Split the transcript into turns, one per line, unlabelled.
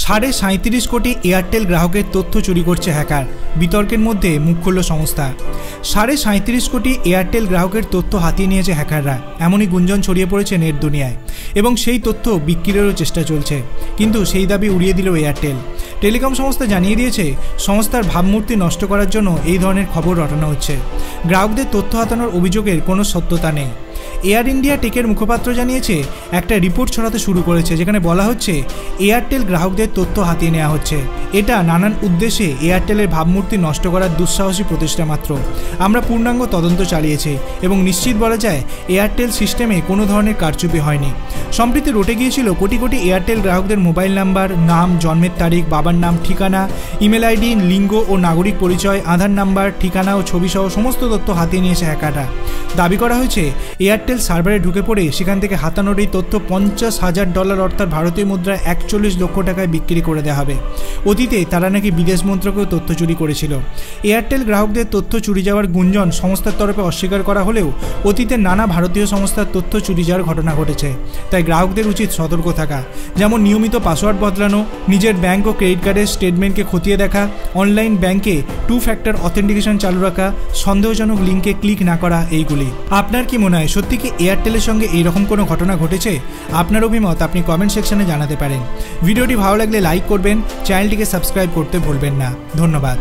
37.5 কোটি এয়ারটেল গ্রাহকের তথ্য চুরি করছে হ্যাকার। বিতর্কের মধ্যে মুখ খুলল সংস্থা। 37.5 কোটি এয়ারটেল গ্রাহকের তথ্য হাতিয়ে নিয়েছে হ্যাকাররা, এমনই গুঞ্জন ছড়িয়ে পড়েছে নেট দুনিয়ায় এবং সেই তথ্য বিক্রিরও চেষ্টা চলছে। কিন্তু সেই দাবি উড়িয়ে দিল এয়ারটেল। টেলিকম সংস্থা জানিয়ে দিয়েছে সংস্থার ভাবমূর্তি নষ্ট করার জন্য এই ধরনের খবর রটানো হচ্ছে। গ্রাহকদের তথ্য হাতানোর অভিযোগের কোনো সত্যতা নেই। এয়ার ইন্ডিয়া টেকের মুখপাত্র জানিয়েছে একটা রিপোর্ট ছড়াতে শুরু করেছে, যেখানে বলা হচ্ছে এয়ারটেল গ্রাহকদের তথ্য হাতিয়ে নেওয়া হচ্ছে। এটা নানান উদ্দেশ্যে এয়ারটেলের ভাবমূর্তি নষ্ট করার দুঃসাহসী প্রচেষ্টা মাত্র। আমরা পূর্ণাঙ্গ তদন্ত চালিয়েছি এবং নিশ্চিত বলা যায় এয়ারটেল সিস্টেমে কোনো ধরনের কারচুপি হয়নি। সম্প্রতি রটে গিয়েছিল কোটি কোটি এয়ারটেল গ্রাহকদের মোবাইল নাম্বার, নাম, জন্মের তারিখ, বাবার নাম, ঠিকানা, ইমেল আইডি, লিঙ্গ ও নাগরিক পরিচয়, আধার নাম্বার, ঠিকানা ও ছবি সহ সমস্ত তথ্য হাতিয়ে নিয়েছে হ্যাকাররা। দাবি করা হয়েছে এয়ারটেল সার্ভারে ঢুকে পড়ে সেখান থেকে হাতানোর এই তথ্য $50,000 অর্থাৎ ভারতীয় মুদ্রায় 41 লক্ষ টাকায় বিক্রি করে দেওয়া হবে। অতীতে তারা নাকি বিদেশ মন্ত্রকেও তথ্য চুরি করেছিল। এয়ারটেল গ্রাহকদের তথ্য চুরি যাওয়ার গুঞ্জন সংস্থার তরফে অস্বীকার করা হলেও অতীতে নানা ভারতীয় সংস্থার তথ্য চুরি যাওয়ার ঘটনা ঘটেছে। তাই গ্রাহকদের উচিত সতর্ক থাকা, যেমন নিয়মিত পাসওয়ার্ড বদলানো, নিজের ব্যাংক ও ক্রেডিট কার্ডের স্টেটমেন্টকে খতিয়ে দেখা, অনলাইন ব্যাংকে 2 ফ্যাক্টর অথেন্টিকেশন চালু রাখা, সন্দেহজনক লিঙ্কে ক্লিক না করা। এইগুলি আপনার কি মনে হয়, সত্যি কি এয়ারটেলের সঙ্গে এইরকম কোনো ঘটনা ঘটেছে? আপনার অভিমত আপনি কমেন্ট সেকশনে জানাতে পারেন। ভিডিওটি ভালো লাগলে লাইক করবেন, চ্যানেলটিকে সাবস্ক্রাইব করতে ভুলবেন না। ধন্যবাদ।